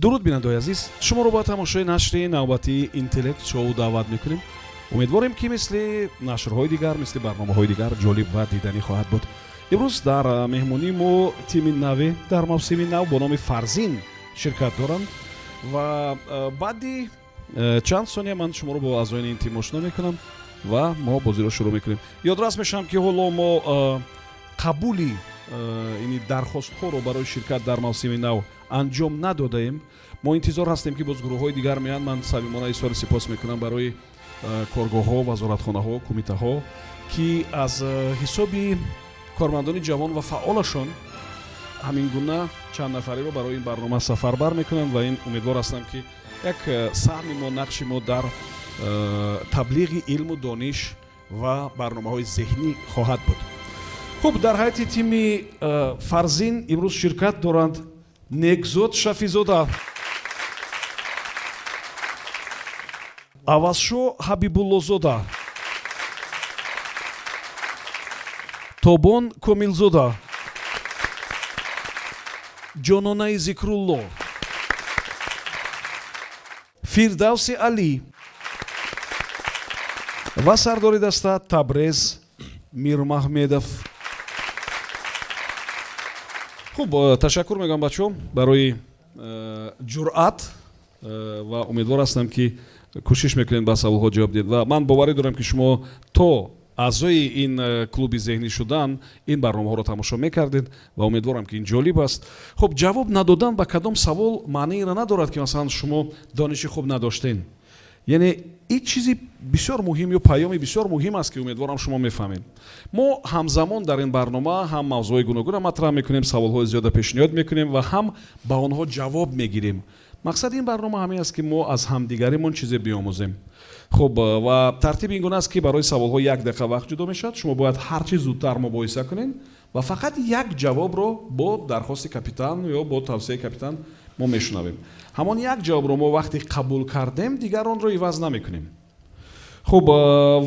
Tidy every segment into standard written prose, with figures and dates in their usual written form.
дуруд бинандаи азиз, шуморо ба тамошои нашри навбатии Интеллект шоу даъват мекунем. умедворем ки мисли нашрҳои дигар, мисли барномаҳои дигар ҷолиб ва диданӣ хоҳад буд. имрӯз дар меҳмонии мо тими наве дар мавсими нав бо номи Фарзин ширкат доранд ва баъди чанд сония ман шуморо бо аъзоини ин тим ошно мекунам ва мо бозиро шурӯъ мекунем. ёдрас мешавам ки ҳоло мо қабули ини дархостҳоро барои ширкат дар мавсими нав анҷом надодаем. мо интизор ҳастем ки боз гурӯҳҳои дигар меянд. ман самимона изҳори сипос мекунам барои коргоҳҳо, вазоратхонаҳо, кумитаҳо ки аз ҳисоби кормандони ҷавон ва фаъолашон ҳамин гуна чанд нафареро барои ин барнома сафарбар мекунанд ва ин умедвор ҳастам ки як саҳми мо, нақши мо дар таблиғи илму дониш ва барномаҳои зеҳнӣ хоҳад буд. хуб, дар ҳайати тими Фарзин имрӯз ширкат доранд Негзод Шафизода, Авазшо Ҳабибуллозода, Тобон Комилзода, Ҷононаи Зикрулло, Фирдавси Алӣ ва сардори даста Табрез Мирмаҳмедов. хуб, ташаккур мегӯям бачаҳо барои ҷуръат ва умедвор ҳастам ки кӯшиш мекунед ба саволҳо ҷавоб диҳед ва ман боварӣ дорам ки шумо то аъзои ин клуби зеҳнӣ шудан ин барномаҳоро тамошо мекардед ва умедворам ки ин ҷолиб аст. хуб, ҷавоб надодан ба кадом савол маънееро надорад ки масалан шумо дониши хуб надоштен. яъне ин чизи бисёр муҳим ё паёми бисёр муҳим аст ки умедворам шумо мефаҳмед. мо ҳамзамон дар ин барнома ҳам мавзӯи гуногуна матраҳ мекунем, саволҳои зиёда пешниҳод мекунем ва ҳам ба онҳо ҷавоб мегирем. мақсади ин барнома ҳамин аст ки мо аз ҳамдигаримон чизе биомӯзем. хуб, ва тартиби ин гуна аст ки барои саволҳо 1 дақиқа вақт ҷудо мешавад. шумо бояд ҳарчи зудтар мубоҳиса кунед ва фақат як ҷавобро бо дархости капитан ё бо тавсияи капитан мо мешунавем. ҳамон як ҷавобро мо вақте қабул кардем дигар онро иваз намекунем. хуб,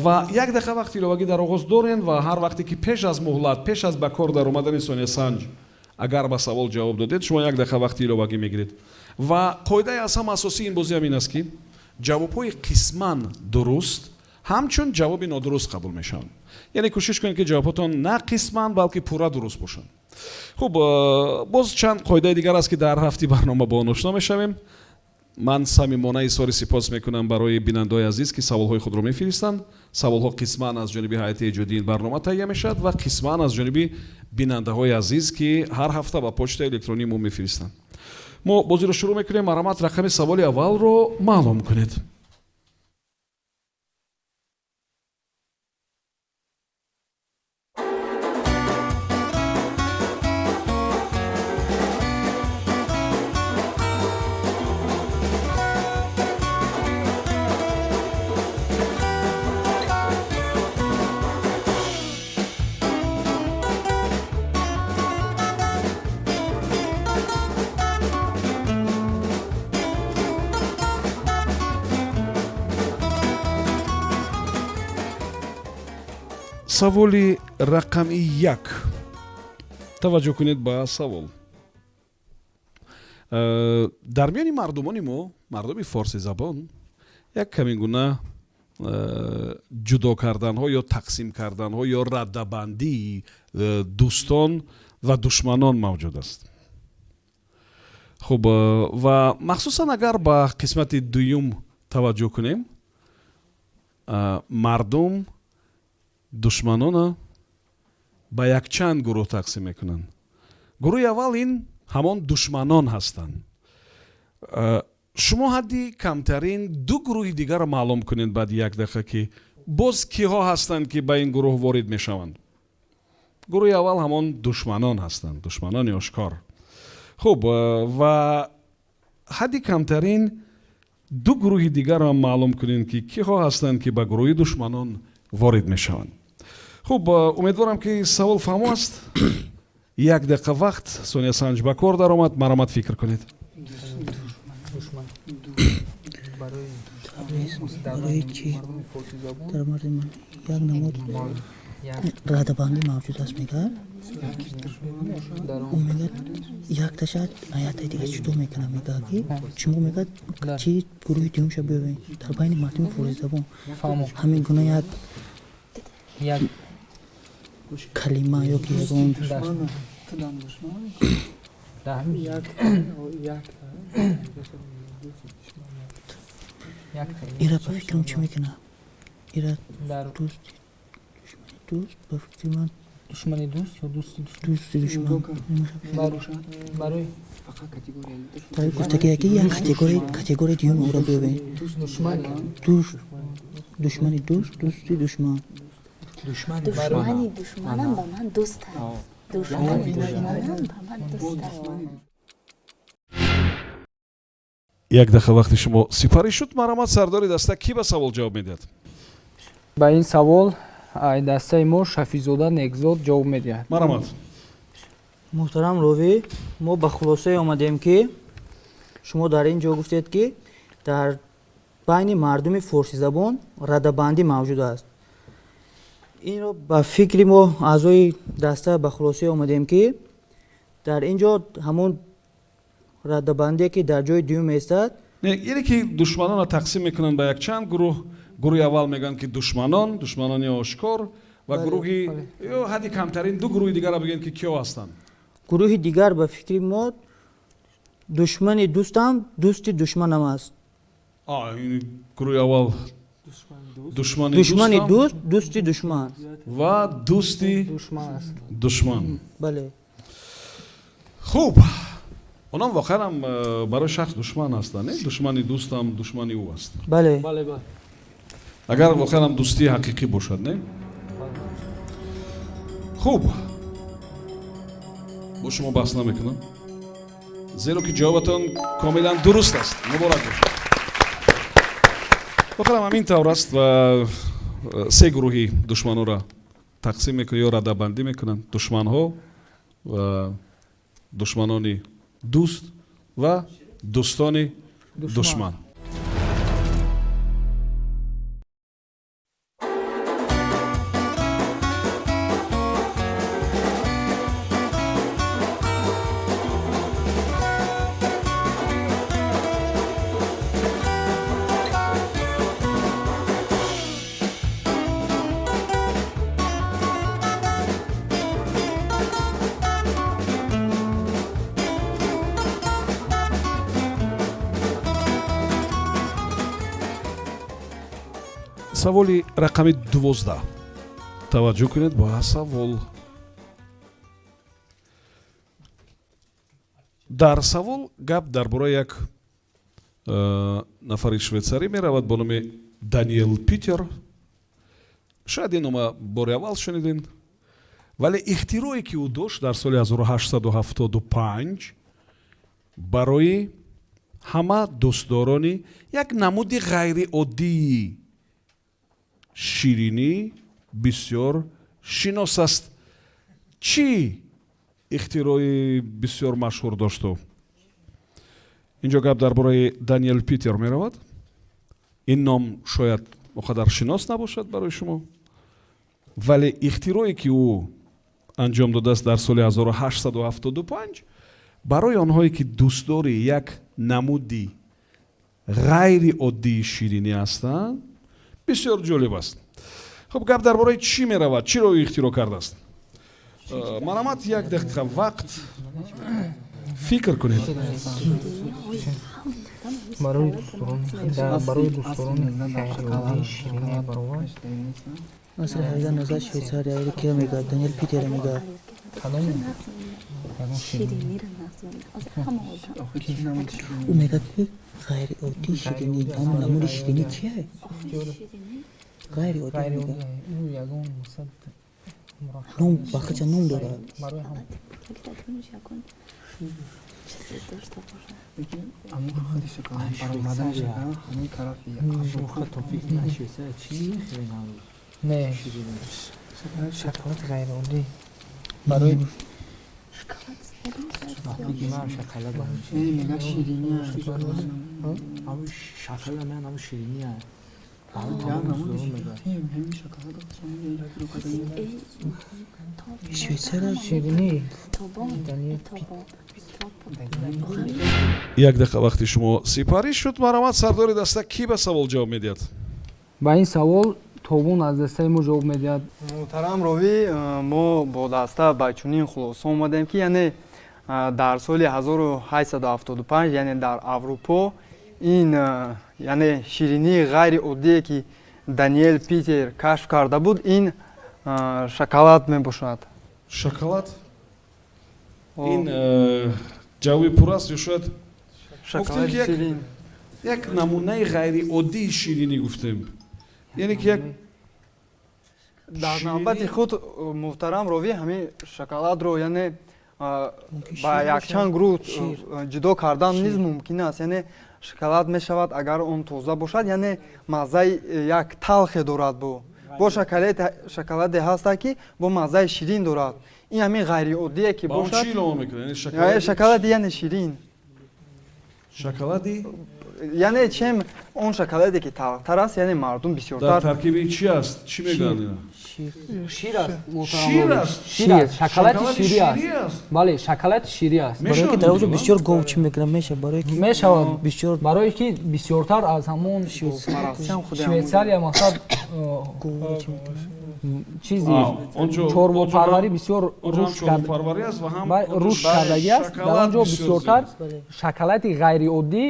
ва 1 дақиқа вақти иловагӣ дар оғоз дорем ва ҳар вақте ки пеш аз муҳлат, пеш аз ба кор дар омадани сониясанҷ агар ба савол ҷавоб додед, шумо 1 дақиқа вақти иловагӣ мегиред. ва қоидаи аз ҳама асосии ин бозӣ ҳамин аст ки ҷавобҳои қисман дуруст ҳамчун ҷавоби нодуруст қабул мешаванд. яъне кӯшиш кунед ки ҷавобҳотон на қисман балки пурра дуруст бошанд. хуб, боз чанд қоидаи дигар аст ки дар ҳафти барнома бо он ошно мешавем. ман самимона изҳори сипос мекунам барои бинандаҳои азиз ки саволҳои худро мефиристанд. саволҳо қисман аз ҷониби ҳайати эҷодии ин барнома таҳия мешавад ва қисман аз ҷониби бинандаҳои азиз ки ҳар ҳафта ба почтаи электронии мо мефиристанд. мо бозиро шурӯъ мекунем. марамат рақами саволи аввалро маълум кунед. саволи рақами 1. таваҷҷӯҳ кунед ба савол. дар миёни мардумони мо, мардуми форсизабон, як камин гуна ҷудо карданҳо ё тақсим карданҳо ё раддабандии дӯстон ва душманон мавҷуд аст. хуб, ва махсусан агар ба қисмати дуюм таваҷҷӯҳ кунем, мардум душманона ба якчанд гурӯҳ тақсим мекунанд. гурӯҳи аввал ин ҳамон душманон ҳастанд. шумо ҳадди камтарин 2 гурӯҳи дигарро маълум кунед баъди 1 дақиқа ки боз киҳо ҳастанд ки ба ин гурӯҳ ворид мешаванд. гурӯҳи аввал ҳамон душманон ҳастанд, душманони ошкор. хуб, ва ҳадди камтарин 2 гурӯҳи дигарро маълум кунед ки киҳо ҳастанд ки ба гурӯҳи душманон ворид мешаванд. хуб, умедворам ки савол фаҳмо аст. 1 дақиқа вақт сониясанҷ ба кор даромад. марамат фикр кунед. барои чӣ дар мардумон як намуд радабандӣ мавҷуд аст мегӯяд. Мегӯяд якташа аятаи дига ҷудо мекунад, мегӯяд ки шумо мегӯяд чи гурӯҳи дуюмша биёбед дар байни мардуми форизабон ҳамин гуна як калима ёки ягон ира ба фикрам чӣ мекунад? Ира дӯст ба фикри ман душмани дӯст ё дӯсти дӯсти душман барои барои гуфтагиягӣ як категорияи дуюми ӯро биёбед. Душмани дӯст, дӯсти душман. душмани душманам ба ман дӯст аст. Душмани душманам ба ман дӯст аст. як даха вақти шумо сипарӣ шуд. Марамат сардори даста кӣ ба савол ҷавоб медиҳад? ба ин савол дастаи мо Шафизода Негзод ҷавоб медиҳад. Марамат. Муҳтарам ровӣ, мо ба хулосае омадем ки шумо дар ин ҷо гуфтед ки дар байни мардуми форсизабон радабандӣ мавҷуд аст. Инро ба фикри мо аъзои даста ба хулосае омадем ки дар ин ҷо ҳамон радабандие ки дар ҷои дуюм меистад. Ине ки душманонро тақсим мекунанд ба якчанд гурӯҳ. Гурӯҳи аввал мегӯянд ки душманони ошкор ва гурӯҳи ё ҳадди камтарин ду гурӯҳи дигарро бигӯед ки киё ҳастанд. Гурӯҳи дигар ба фикри мо душмани дӯстам дӯсти душманам аст. Гурӯҳи аввал душмани дӯст дӯсти душман ва дӯсти душман. бале. хуб, онам воқеан барои шахс душман ҳастанд. душмани дӯстам душмани ӯ аст. Бале. агар воқеан дӯстии ҳақиқӣ бошад, не? хуб, бо шумо баҳс намекунам, зеро ки ҷавобатон комилан дуруст аст. муборак бошад. воқеан ҳамин тавр аст ва се гурӯҳи душманонро тақсим мекунанд ё радабандӣ мекунанд. душманҳо ва душманони дӯст ва дӯстони душман. саволи рақами 12. таваҷҷӯҳ кунед ба савол. дар савол гап дар бораи як нафари швейтсарӣ меравад бо номи Даниэл Питер. шояд ин нома бори аввал шунидин, вале ихтироe ки ӯ дошт дар соли 1875 барои ҳама дӯстдорони як намуди ғайриоддии ширинӣ бисёр шинос аст. чӣ ихтирои бисёр машҳур дошту? инҷо гап дар бораи Даниэл Питер меравад. ин ном шояд оқадар шинос набошад барои шумо, вале ихтироe ки ӯ анҷом додааст дар соли 1875 барои онҳое ки дӯстдори як намуди ғайриоддии ширинӣ ҳастанд бисёр ҷолиб аст. хуб, гап дар бораи чӣ меравад? чиро ӯ ихтиро кардааст? марамат як дақиқа вақт фикр кунед. барои дӯстдорони ғайриоддии ширинӣ баровар Наср ҳайдан назар Швейтсарияро кия мегӯяд? Даниэл Питер мегӯяд. ӯ мегӯяд ки ғайриоддии ширинӣ, ҳамон намуди ширинӣ чие? ғайриоддӣ мегӯяд. ном бахача ном дорад. не шоколад ғайриоддӣ барои швейтсария ширини як дақиқа вақти шумо сипарӣ шуд марамад сардори даста кӣ ба савол ҷавоб медиҳад ба ин савол тобун аз дастаи мо ҷавоб медиҳад. муҳтарам ровӣ, мо бо даста ба чунин хулоса омадем ки яъне дар соли 1875 яъне дар аврупо ин яъне ширинии ғайриоддие ки Даниэл Питер кашф карда буд, ин шоколад мебошад. шоколад ин ҷавоби пур аст ё шояд Шоколади як- ширин. як намунаи ғайриоддии ширинӣ гуфтем яъне ки як дар ширинӣ- навбати худ муҳтарам ровӣ ҳамин шоколадро яъне ба якчанд гурӯҳ ҷудо кардан низ мумкин аст. Яъне шоколад мешавад агар он тоза бошад, яъне маззаи як талхе дорад, бо шоколаде ҳастад ки бо маззаи ширин дорад. Ин ҳамин ғайриоддие ки ба он бошад, чӣ илова мекунад шоколади яъне ширин. шоколади яъне чем он шоколаде ки талхтар аст, яъне мардум дар бисёртар таркиби чӣ аст чӣ мегӯянд ина шир аст шир аст шир аст шоколади ширӣ аст аст бале шоколади ширӣ аст барое ки дар оҷо бисёр говчӣ мекунам меша барое ки мешавад бисёр барое ки бисёртар аз ҳамон швейтсария масалан говчӣ мекунам чизи онҷо чорвопарварӣ бисёр рушд парварӣ аст ва ҳам рушд кардагӣ аст дар он ҷо бисёртар шоколади ғайриоддӣ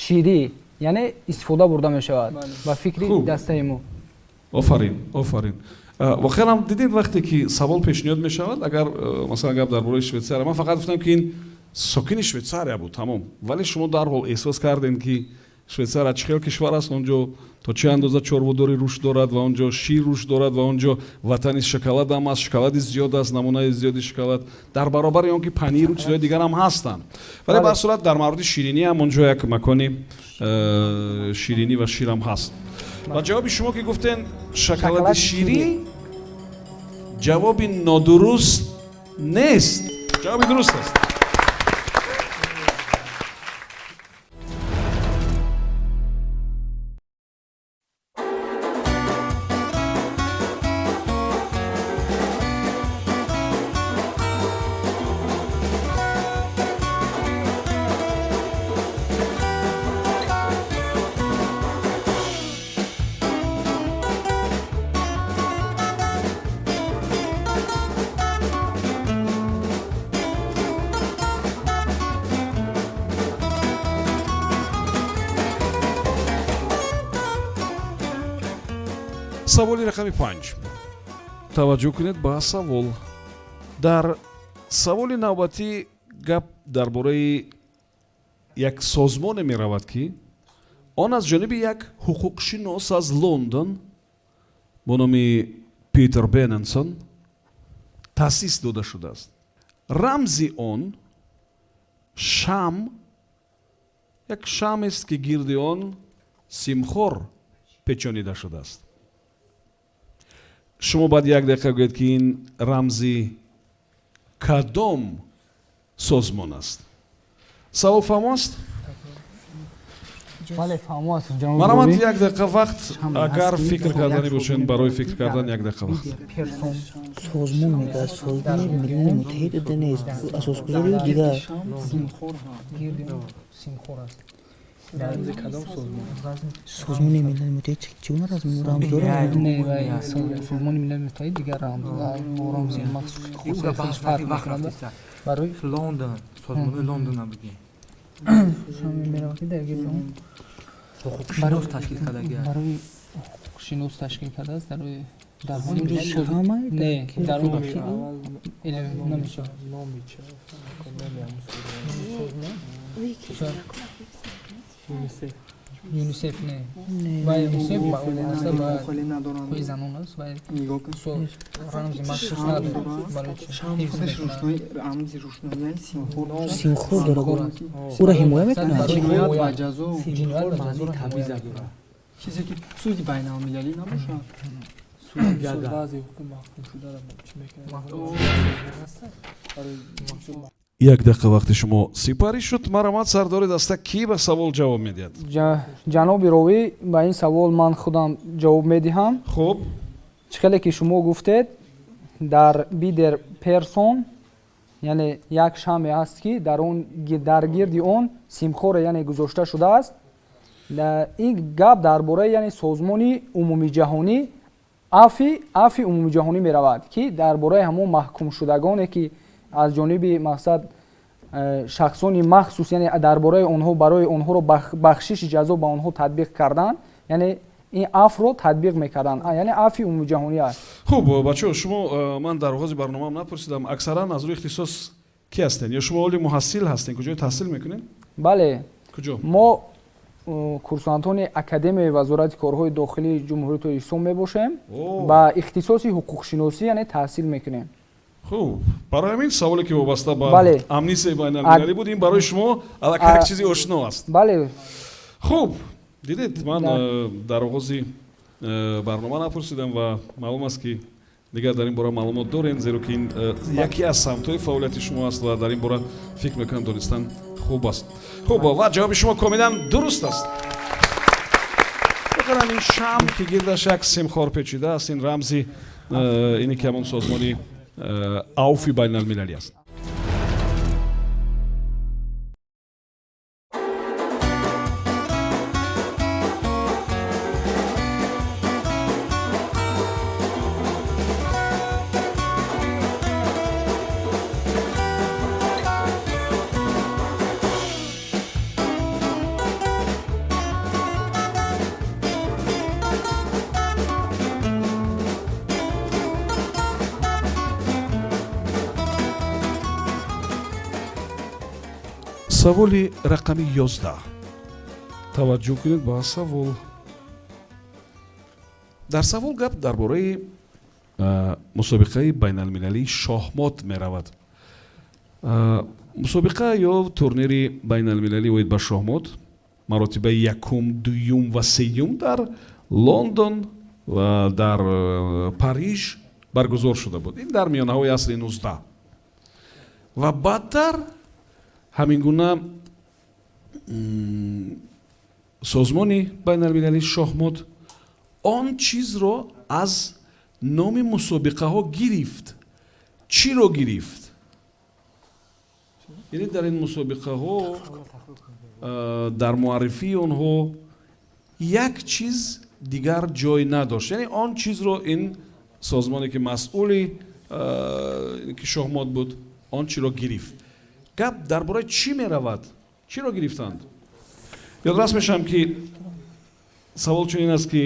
ширӣ яъне истифода бурда мешавад ба фикри Хуб. дастаи мо. офарин офарин вохелам дидед вақте ки савол пешниҳод мешавад агар масалан гап дар бораи швейтсария ман фақат гуфтам ки ин сокини швейтсария буд тамом вале шумо дарҳол эҳсос кардем ки швейтсария чӣ хел кишвар аст он ҷо то чӣ андоза чорводорӣ рушд дорад ва он ҷо шир рушд дорад ва он ҷо ватани шоколад ҳам аст шоколади зиёд аст намунаи зиёди шоколад дар баробари он ки паниру чизҳои дигар ҳам ҳастанд вале ба ҳар сурат дар мавриди ширинӣ ҳам он ҷо як макони ширинӣ ва шир ҳам ҳаст ва ҷавоби шумо ки гуфтен шоколади ширӣ ҷавоби нодуруст нест ҷавоби дуруст аст саволи рақами 5 таваҷҷӯҳ кунед ба савол дар саволи навбатӣ гап дар бораи як созмоне меравад ки он аз ҷониби як ҳуқуқшинос аз Лондон бо номи Питер Бененсон таъсис дода шудааст рамзи он шам як шамест ки гирди он симхор печонида шудааст шумо баъд як дақиқа гӯед ки ин рамзи кадом созмон аст савол фаҳмо аст бале фаҳмо аст ҷаноби марамад ровӣ. як дақиқа вақт агар фикр кардани бошед барои фикр кардан як дақиқа вақт персон созмон мегӯяд созмони милли муттаҳида нест асосгузори дигар гирди симхор аст созмони милли муттаҳид чӣ гуна рамздор не вай созмони милали муттаҳид дигар рамз бо рамзи махсус хусусияташ фарқ мекунад барои Лондон, созмони Лондон набудем. шами меравад дар гирди он ҳуқуқшинос ташкил кардаги аст. барои ҳуқуқшинос ташкил кардааст дар ҳамон ҷо ҳамаи не дар намешавад юнисеф не вай юнисеф ба оидаста ба خالی ندارند. ҳуқуқи занон аст вай نگاه کن. рамзи махсус надорад барои чӣ شام ҳифз خودش мекунад روشنایی رمزی روشنایی سیمخور симхор дорад Симхор аст. ӯро ҳимоя мекунад جنایت و جزا ҷиноят ва معنی ҷазоро تبعیض ҳимоя دارد. چیزی که سود بین المللی نباشد گردن. баъзе ҳукм маҳкум шударо чӣ мекунад як дақиқа вақти шумо сипарӣ шуд. Маромад Сардори Даста кӣ ба савол ҷавоб медиҳад? ҷаноби ровӣ ба ин савол ман худам ҷавоб медиҳам. Хуб, чихеле ки шумо гуфтед дар бидер персон яъне як шамъе аст ки дар гирди он симхоре яъне гузошта шудааст. ин гап дар бораи яъне созмони умумии ҷаҳонӣ афи умумии ҷаҳонӣ меравад ки дар бораи ҳамон маҳкумшудагоне ки аз ҷониби мақсад шахсони махсус яъне дар бораи онҳо барои онҳоро бахшиши ҷазо ба онҳо татбиқ кардан яъне ин афро татбиқ мекардан яъне афи умумии ҷаҳонӣ аст. хуб бачаҳо, шумо ман дар оғози барномаам напурсидам, аксаран аз рӯи ихтисос кӣ ҳастед? ё шумо оли муҳассил ҳастед? Куҷои таҳсил мекунед? бале, Куҷо? мо курсантони академияи вазорати корҳои дохилии ҷумҳурiyati Исон мебошем. Ба ихтисоси ҳуқуқшиносӣ яъне таҳсил мекунем. хуб, барои ҳамин саволе ки вобаста ба Бале. амнистияи байналмилалӣ буд, ин барои шумо аллакай як чизи ошно аст. бале хуб, дидед, ман дар оғози барнома напурсидам ва маълум аст ки дигар дар ин бора маълумот дорем, зеро ки ин яке аз самтҳои фаъолияти шумо аст ва дар ин бора фикр мекунам донистан хуб аст. хуб, ва ҷавоби шумо камилан дуруст аст. бикунам ин шам ки гирдаш як симхор печида аст, ин рамзи ине ки ҳамон созмони ауфи байналмилалӣ аст. саволи рақами 11. таваҷҷӯҳ кунед ба савол. дар савол гап дар бораи мусобиқаи байналмилалии шоҳмот меравад. мусобиқа ё турнири байналмилалӣ оид ба шоҳмот маротибаи якум, дуюм ва сеюм дар Лондон ва дар Париж баргузор шуда буд. ин дар миёнаҳои асри 19 ва баъдтар ҳамин гуна созмони байналмилалии шоҳмот он чизро аз номи мусобиқаҳо гирифт. чиро гирифт? яъне дар ин мусобиқаҳо дар муаррифии онҳо як чиз дигар ҷой надошт. яъне он чизро ин созмоне ки масъули ки шоҳмот буд, он чиро гирифт. гап дар бораи чӣ меравад? чиро гирифтанд? ёдрас мешавам ки савол чунин аст ки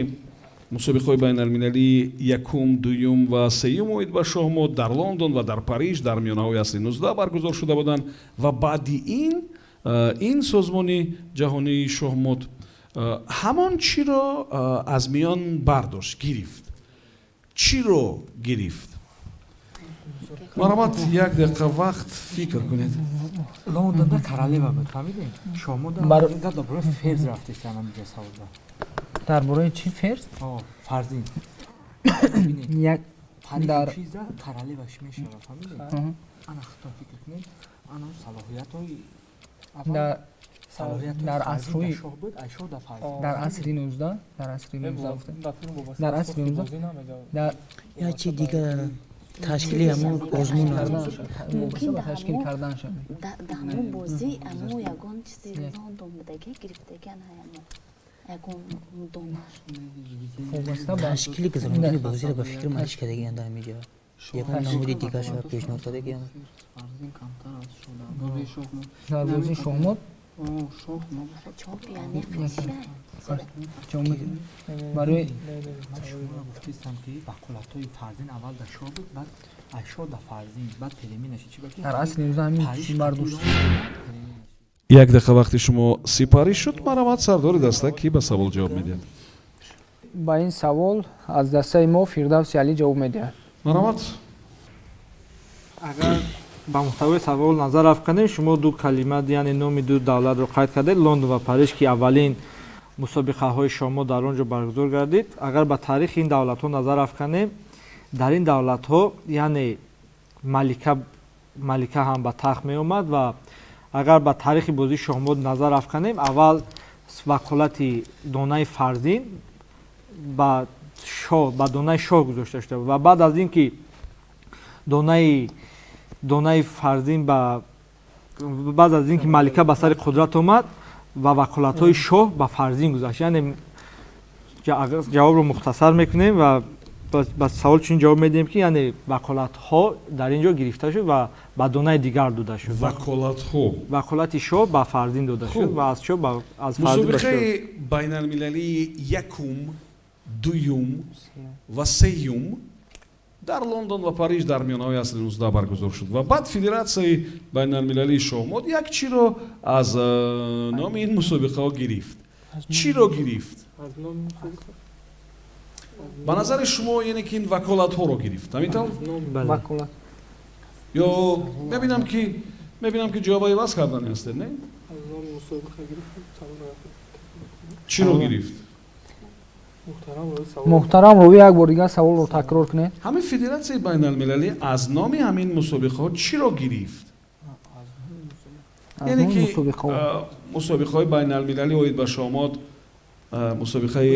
мусобиқаҳои байналмилалии якум, дуюм ва сеюм оид ба шоҳмот дар Лондон ва дар Париж дар миёнаҳои асри 19 баргузор шуда буданд ва баъди ин созмони ҷаҳонии шоҳмот ҳамон чиро аз миён бардошт, гирифт. чиро гирифт? маромад як дақиқа вақт фикр кунед. Лондонда королева буд, фаҳмидед? Шоҳмода дар бораи ферз рафтед ки ана миҷа саволда. дар бораи чӣ ферз? Фарзин. як дар чиза королеваш мешавад, фаҳмидед? ана хато фикр кунед. ана салоҳиятҳои дар асрҳои шоҳ буд, айшо да фарзин. дар асри 19 дар асри 19 дар асри 19 یا چی دیگه تشکیلی همون آزمون ممکن در تشکیل کردن شد. در همون بازی امو یگان چیزی لندن بودگی گرفتگن یگان دونر تشکیلی که زمانی بازی رو به فکر منش کرده گیرن در میجا یکم نمودی دیگه شو پیشنهاد داده گیرن فарзин камтар аз шуда. Бозии шоҳмот. дар бозии шоҳмот шоҳ набошад. چاپ یعنی барои шумо гуфтистам ки бақулатҳои фарзин аввал да шоҳ буд, баъд айшо да фарзин, баъд пелеминаши чӣ баки? дар асри 19 ҳамин чиз бардошт. як дақиқа вақти шумо сипарӣ шуд. маромад Сардори Даста кӣ ба савол ҷавоб медиҳад? ба ин савол аз дастаи мо Фирдавси Алӣ ҷавоб медиҳад. маромад агар ба муҳтавои савол назар афканем, шумо ду калима яъне номи ду давлатро қайд кардед, Лондон ва Париж ки аввалин мусобиқаҳои шоҳмот дар он ҷо баргузор гардид. агар ба таърихи ин давлатҳо назар афканем, дар ин давлатҳо яъне малика малика ҳам ба тахт меомад ва агар ба таърихи бозии шоҳмод назар афканем, аввал ваколати донаи фарзин ба донаи шоҳ гузошта шуда ва баъд аз ин ки донаи фарзин баъд аз ин ки малика ба сари қудрат омад ва ваколатҳои шоҳ ба фарзин гузашт. Яъне ҷавобро мухтасар мекунем ва ба савол чунин ҷавоб медиҳем ки яъне ваколатҳо дар ин ҷо гирифта шуд ва ба донаи дигар дода шуд. Ваколати шоҳ ба фарзин дода шуд ва аз шоҳ аз фарзин ба шоҳ. мусобиқаи байналмилалии якум, дуюм ва сеюм дар Лондон ва Париж дар миёнаҳои асри 19 баргузор шуд ва баъд Федератсияи байналмилалии шоҳмод як чиро аз номи ин мусобиқаҳо гирифт. Чиро гирифт? ба назари шумо яъне ки ин ваколатҳоро гирифт, ҳамин ваколат ё мебинам ки ҷавоби иваз кардан ҳастед, не? чиро гирифт? муҳтарам ровӣ як бор дигар саволро такрор кунед. ҳамин Федератсияи байналмилалӣ аз номи ҳамин мусобиқаҳо чиро гирифт? яъне ки мусобиқаҳои байналмилалӣ оид ба шоҳмод, мусобиқаи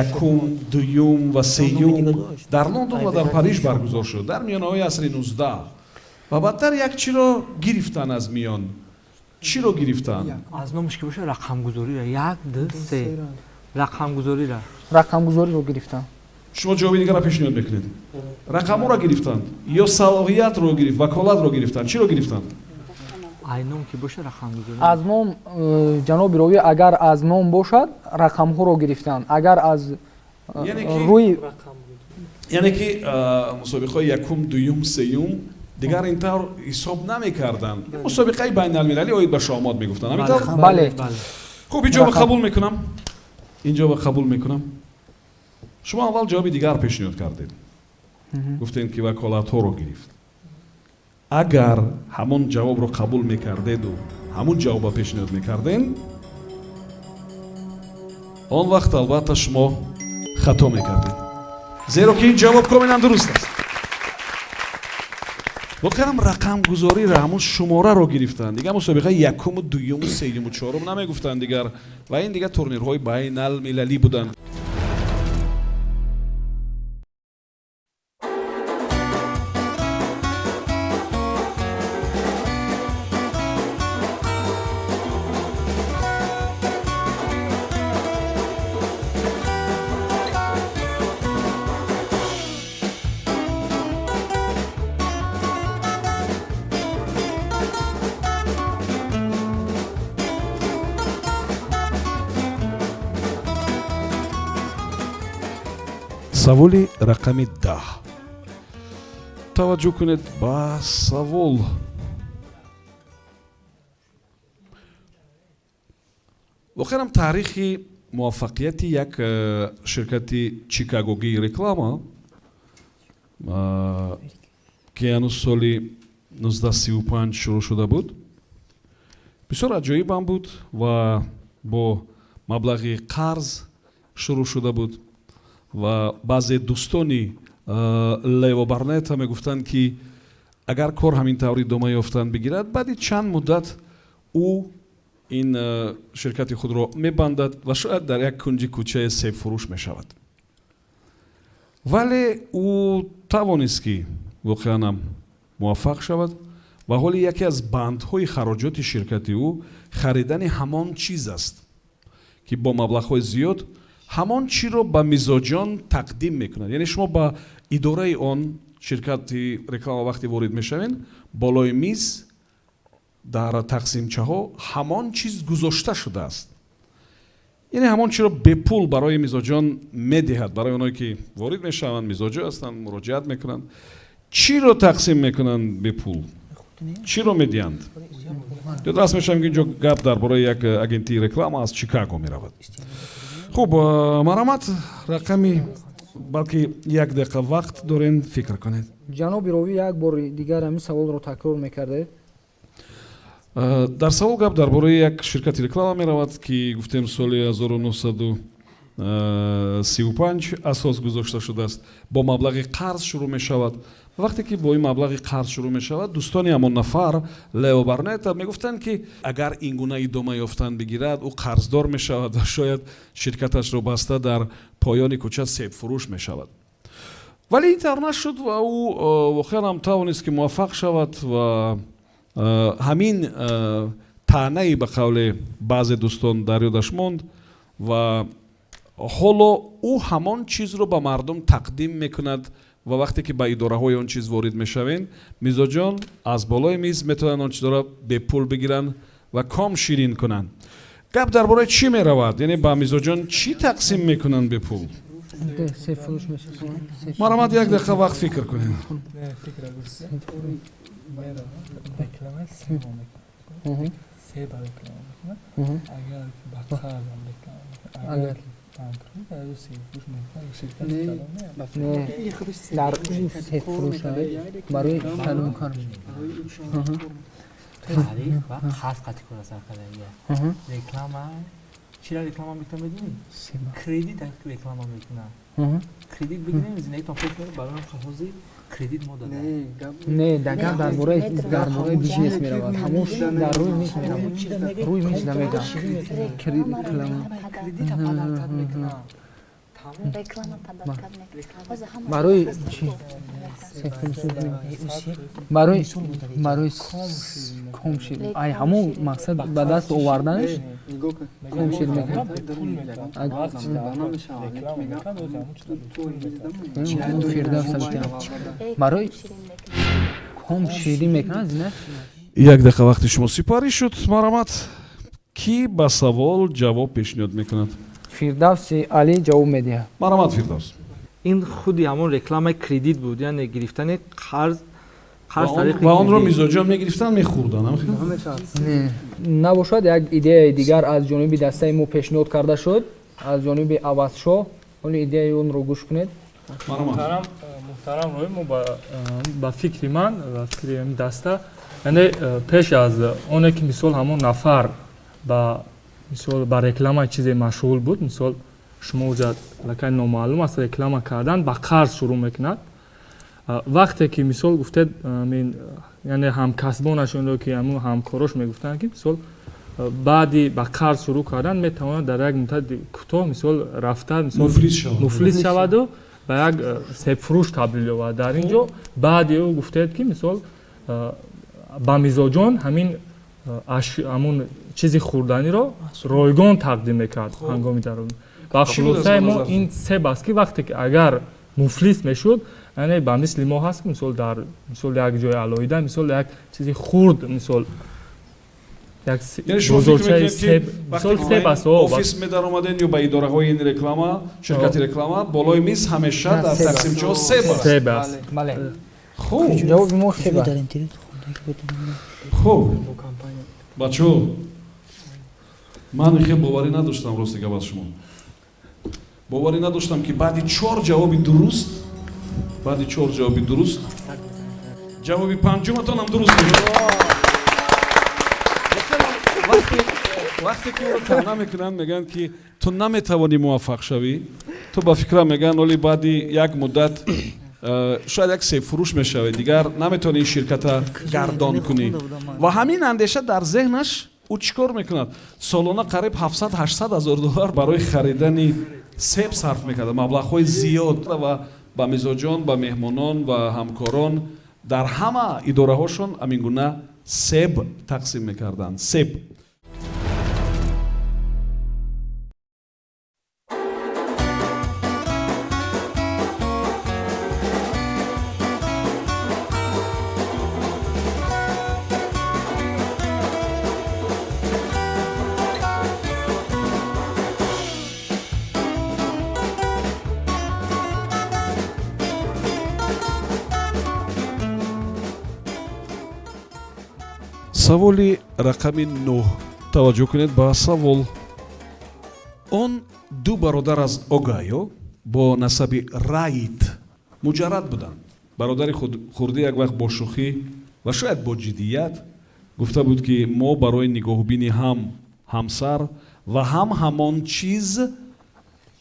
якум, дуюм ва сеюм дар Лондон ва дар Париж баргузор шуд дар миёнаҳои асри 19 ва баъдтар як чиро гирифтан аз миён. чиро гирифтан? аз номаш ки боша рақамгузорира 1 2 3 рақамгузориро гирифтан. шумо ҷавоби дигарро пешниҳод мекунед. рақамҳоро гирифтанд ё салоҳиятро гирифт, ваколатро гирифтанд? чиро гирифтанд? ай ном ки боша рақамгузорӣ. аз ном ҷаноби ровӣ агар аз ном бошад рақамҳоро гирифтанд. агар аз рӯи яъне ки мусобиқаи якум, дуюм, сеюм дигар ин тавр ҳисоб намекарданд. мусобиқаи байналмилалӣ оид ба шоҳмод мегуфтанд. ҳамин тавр? бале. хуб, ин ҷавобро қабул мекунам. ин ҷавобро қабул мекунам. шумо аввал ҷавоби дигар пешниҳод кардед. гуфтед ки ваколатҳоро гирифт. агар ҳамон ҷавобро қабул мекардеду ҳамон ҷавобро пешниҳод мекардед, он вақт албатта шумо хато мекардед. зеро ки ин ҷавоб комилан дуруст аст. воқеан рақамгузорира ҳамон шумораро гирифтанд. дигар мусобиқаи якуму, дуюму, сеюму, чорум намегуфтанд дигар ва ин дигар турнирҳои байналмилалӣ буданд. саволи рақами 10. таваҷҷӯҳ кунед ба савол. воқеан таърихи муваффақияти як ширкати чикагогии реклама ки ҳанӯз соли 1935 шурӯъ шуда буд, бисёр аҷоибам буд ва бо маблағи қарз шурӯъ шуда буд ва баъзе дӯстони Лео Барнета мегуфтанд ки агар кор ҳамин таври идома ёфтан бигирад, баъди чанд муддат ӯ ин ширкати худро мебандад ва шояд дар як кунҷи кӯчаи себфурӯш мешавад. вале ӯ тавонист ки воқеанам муваффақ шавад ва ҳоли яке аз бандҳои хароҷоти ширкати ӯ харидани ҳамон чиз аст ки бо маблағҳои зиёд ҳамон чиро ба мизоҷон тақдим мекунад. яъне шумо ба идораи он ширкати реклама вақте ворид мешавед, болои миз дар тақсимчаҳо ҳамон чиз гузошта шудааст. яъне ҳамон чиро бепул барои мизоҷон медиҳад. барои онҳое ки ворид мешаванд, мизоҷо ҳастанд, муроҷиат мекунанд. чиро тақсим мекунанд бепул? чиро медиҳанд? раст мешавам ки инҷо гап дар бораи як агентии реклама аз Чикаго меравад. хуб, марҳамат, рақами балки 1 дақиқа вақт дорем, фикр кунед. ҷаноби ровӣ як бори дигар ҳамин саволро такрор мекардед. дар савол гап дар бораи як ширкати реклама меравад ки гуфтем соли 1935 35 асос гузошта шудааст бо маблағи қарз шурӯъ мешавад. вақте ки бо ин маблағи қарз шурӯъ мешавад дӯстони ҳамон нафар Лео Барнета мегуфтанд ки агар ин гуна идома ёфтан бигирад ӯ қарздор мешавад ва шояд ширкаташро баста дар поёни кӯча себфурӯш мешавад. вале ин тавр нашуд ва ӯ воқеан ҳам тавонист ки муваффақ шавад ва ҳамин таънаи ба қавли баъзе дӯстон дар ёдаш монд ва ҳоло ӯ ҳамон чизро ба мардум тақдим мекунад ва вақте ки ба идораҳои он чиз ворид мешавен мизоҷон аз болои миз метавонанд он чизро бепул бигиранд ва ком ширин кунанд. гап дар бораи чӣ меравад? яъне ба мизоҷон чӣ тақсим мекунанд бепул? марамад як дақиқа вақт фикр кунем. дар себфурӯш барои таълим кор тарих ва қарз қатъи кора сар кардаия реклама чира реклама мекунам медонӣ кредит реклама мекунам кредит бигирем зиндагитон фикр кунед барои ҳозир кредит мо додем не дагар дар бораи бизнес меравад ҳамон дар рӯи миз меравад рӯи миз намегӯям кредит падаркат мекунам реклама падаркат мекунам барои чӣ барои комшир ай ҳамон мақсад ба даст оварданаш комшир мекунад барои комширӣ мекунад як дақиқа вақти шумо сипарӣ шуд. марамад ки ба савол ҷавоб пешниҳод мекунад? фирдавси али ҷавоб медиҳад. марамад Фирдавс. ин худи ҳамон рекламаи кредит буд, яъне гирифтани қарз ва онро мизоҷон мегирифтанд мехӯрданд. набошад як идеяи дигар аз ҷониби дастаи мо пешниҳод карда шуд аз ҷониби авазшо оно идеяи онро гӯш кунед. муҳтарам рои мо ба фикри ман ва фикри даста яъне пеш аз оне ки мисол ҳамон нафар ба реклама чизе машғул буд мисол шумо уҷа лакай номаълум аст реклама кардан ба қарз шурӯъ мекунад вақте ки мисол гуфтед яъне ҳамкасбонашонро ки ҳамун ҳамкорош мегуфтанд ки мисол баъди ба қарз шурӯъ кардан метавонад дар як муддати кӯтоҳ мисол рафта мисол муфлис шаваду ба як себфурӯш табдил ёбад. дар ин ҷо баъди ӯ гуфтед ки мисол ба мизоҷон ҳамун чизи хӯрданиро ройгон тақдим мекард ҳангоми дарун. ба хулосаи мо ин себ аст ки вақте ки агар муфлис мешуд яъне ба мисли мо ҳаст ки мисол дар мисол як ҷои алоҳида мисол як чизи хурд мисол як бузорчаи себ мисол себ аст офис медаромаден ё ба идораҳои ин реклама ширкати реклама болои миз ҳамеша дар тақсимчиҳо себ аст. хуб ҷавоби мо себ аст. хуб бачаҳо ман хел боварӣ надоштам рости гап аз шумо боварӣ надоштам ки баъди 4 ҷавоби дуруст ҷавоби панҷуматонам дуруст мешуд. вақте ки ӯро таъна мекунанд мегӯянд ки ту наметавонӣ муваффақ шавӣ ту ба фикрам мегӯянд оли баъди як муддат шояд як себфурӯш мешавӣ дигар наметавонӣ ин ширката гардон кунӣ ва ҳамин андеша дар зеҳнаш ӯ чӣ кор мекунад? солона қариб 700-800 ҳазор доллар барои харидани себ сарф мекард маблағҳои зиёд ва ба мизоҷон ба меҳмонон ва ҳамкорон дар ҳама идораҳошон ҳамин гуна себ тақсим мекарданд. себ саволи рақами 9 таваҷҷӯҳ кунед ба савол. он ду бародар аз огайо бо насаби раит муҷаррад буданд. бародари хурдӣ як вақт бо шӯхӣ ва шояд бо ҷиддият гуфта буд ки мо барои нигоҳубини ҳам ҳамсар ва ҳам ҳамон чиз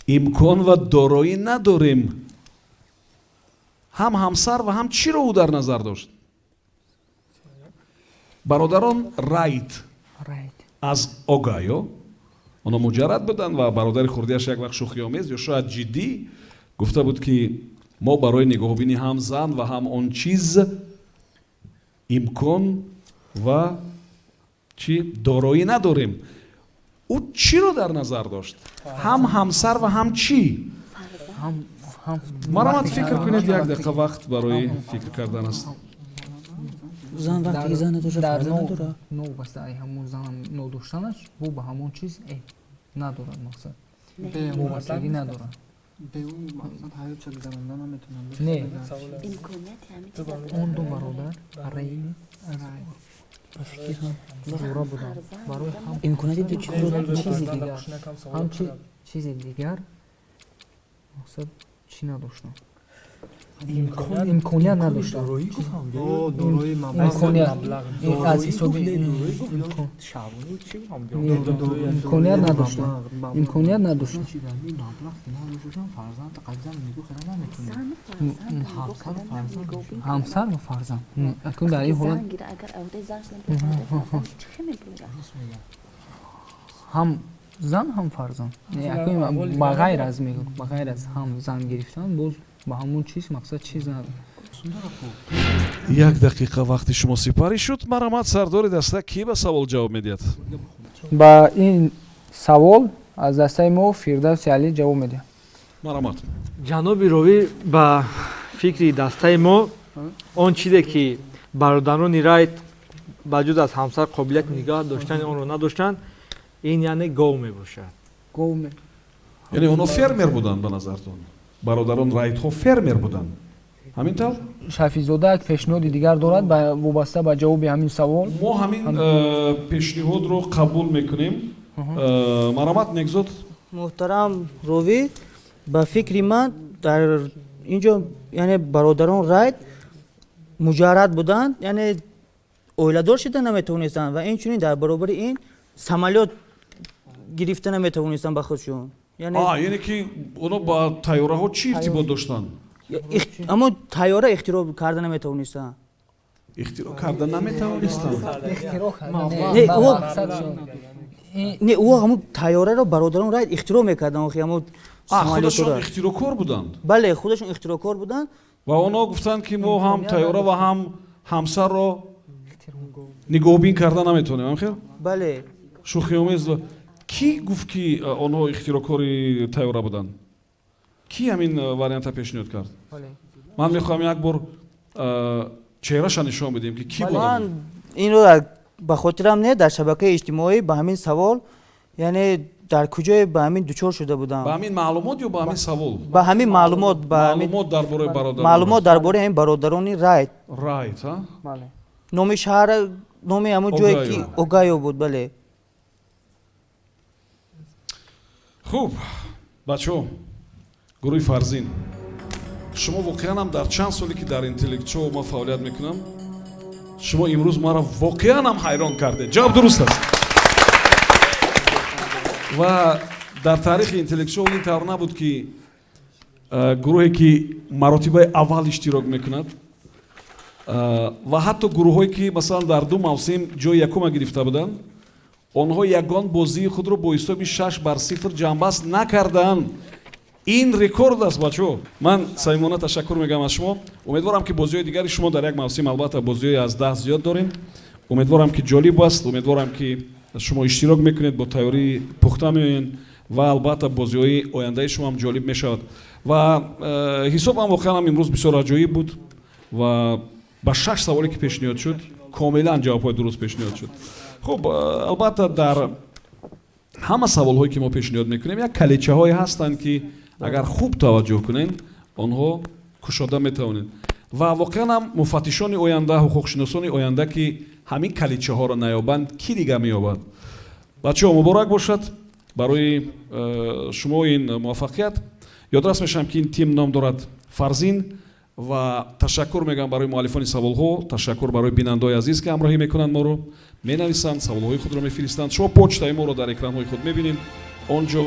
имкон ва дороӣ надорем. ҳам ҳамсар ва ҳам чиро ӯ дар назар дошт? бародарон Райт аз Огайо, онҳо муҷаррад буданд ва бародари хурдиаш як вақт шӯхиомез ё шояд ҷиддӣ гуфта буд ки мо барои нигоҳубини ҳам зан ва ҳам он чиз имкон ва чӣ дороӣ надорем. ӯ чиро дар назар дошт? ҳам ҳамсар ва ҳам чӣ? маромад фикр кунед, як дақиқа вақт барои фикр кардан аст. зан вақти зан надоша фарзанд надора. новбастаи ҳамон занам нодоштанаш бо ба ҳамон чиз надорад мақсад. вобастагӣ надорад. не имконият ҳамин чиза он ду бародар зора буданд барои имконияти ду чизро чизи дигар ҳам чизи дигар мақсад чӣ надоштам имконият надоштам имконият аз ҳисоби имконият надоштам имконият надоштам ҳамсар ва фарзанд акун дар ин ҳолат ҳам зан ҳам фарзанд ба ғайр аз мегӯ ба ғайр аз ҳам зан гирифтан боз ба ҳамон чиз мақсад чиз надорад. як дақиқа вақти шумо сипарӣ шуд. Маромад, сардори даста, кӣ ба савол ҷавоб медиҳад? ба ин савол аз дастаи мо Фирдавси Алӣ ҷавоб медиҳад. Маромад. ҷаноби ровӣ ба фикри дастаи мо он чизе ки бародарони Райт ба ҷуз аз ҳамсар қобилияти нигаҳ доштани онро надоштанд, ин яъне гов мебошад. Яъне онҳо фермер буданд ба назартон? бародарон Райтҳо фермер буданд? ҳамин тавр? Шафизода як пешниҳоди дигар дорад вобаста ба ҷавоби ҳамин савол? мо ҳамин пешниҳодро қабул мекунем. Маромад Негзод? муҳтарам ровӣ, ба фикри ман дар инҷо яъне бародарон Райт муҷаррад буданд, яъне оиладор шуда наметавонистанд ва инчунин дар баробари ин самолёт гирифта наметавонистанд ба худшон. яъне ки онҳо ба тайёраҳо чӣ иртибот доштанд? аммо тайёра ихтироъ карда наметавонистанд. ихтироъ карда наметавонистанд? не ӯ ҳамун тайёраро бародарон Райт ихтироъ мекарданд. охи ҳамун худашон ихтироъкор буданд? бале, худашон ихтироъкор буданд ва онҳо гуфтанд ки мо ҳам тайёра ва ҳам ҳамсарро нигоҳубин карда наметавонем. ҳамхел? бале. шӯхиомез. кӣ гуфт ки онҳо ихтироъкори тайёра буданд? кӣ ҳамин варианта пешниҳод кард? ман мехоҳам як бор чеҳраша нишон бидем ки кӣ буд. ман инро ба хотирам не дар шабакаи иҷтимоӣ ба ҳамин савол яъне дар куҷое ба ҳамин дучор шуда будам? ба ҳамин маълумот ё ба ҳамин савол? ба ҳамин маълумот. маълумот дар бораи бародарон? маълумот дар бораи ҳамин бародарони Райт. Райт, ҳа? номи шаҳр, номи ҳамон ҷое ки Огайо буд. бале. хуб, бачаҳо, гурӯҳи Фарзин, шумо воқеан ҳам дар чанд соле ки дар интеллектшоу ма фаъолият мекунам, шумо имрӯз маро воқеан ҳам ҳайрон кардед. ҷавоб дуруст аст. ва дар таърихи интеллектшоу ин тавр набуд ки гурӯҳе ки маротибаи аввал иштирок мекунад ва ҳатто гурӯҳҳое ки масалан дар ду мавсим ҷои якума гирифта буданд, онҳо ягон бозии худро бо ҳисоби 6-0 ҷамъбаст накарданд. ин рекорд аст бачаҳо. ман самимона ташаккур мегӯям аз шумо. умедворам ки бозиҳои дигари шумо дар як мавсим албатта бозиҳои аз 10 зиёд дорем. умедворам ки ҷолиб аст. умедворам ки шумо иштирок мекунед, бо тайёрӣ пухта меоед ва албатта бозиҳои ояндаи шумо ҳам ҷолиб мешавад. ва ҳисобам воқеан ҳам имрӯз бисёр аҷоиб буд ва ба 6 саволе ки пешниҳод шуд комилан ҷавобҳои дуруст пешниҳод шуд. хуб, албатта дар ҳама саволҳое ки мо пешниҳод мекунем як калечаҳое ҳастанд ки агар хуб таваҷҷӯҳ кунен онҳо кушода метавонед. ва воқеан ҳам муфаттишони оянда, ҳуқуқшиносони оянда ки ҳамин калечаҳоро наёбанд, кӣ дигар меёбад? бачаҳо, муборак бошад барои шумо ин муваффақият. ёдрас мешавам ки ин тим ном дорад Фарзин ва ташаккур мегӯям барои муаллифони саволҳо, ташаккур барои бинандаҳои азиз ки ҳамроҳӣ мекунанд моро, менависанд, саволҳои худро мефиристанд. шумо почтаи моро дар экранҳои худ мебинед. он ҷо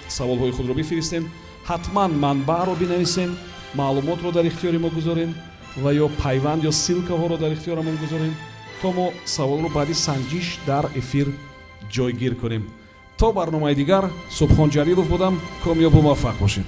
саволҳои худро бифиристен. ҳатман манбаъро бинависен, маълумотро дар ихтиёри мо гузорен ва ё пайванд ё силкаҳоро дар ихтиёрамон гузорен, то мо саволро баъди санҷиш дар эфир ҷойгир кунем. То барномаи дигар, Субҳон Ҷалилов будам. Комёбу муваффақ бошед.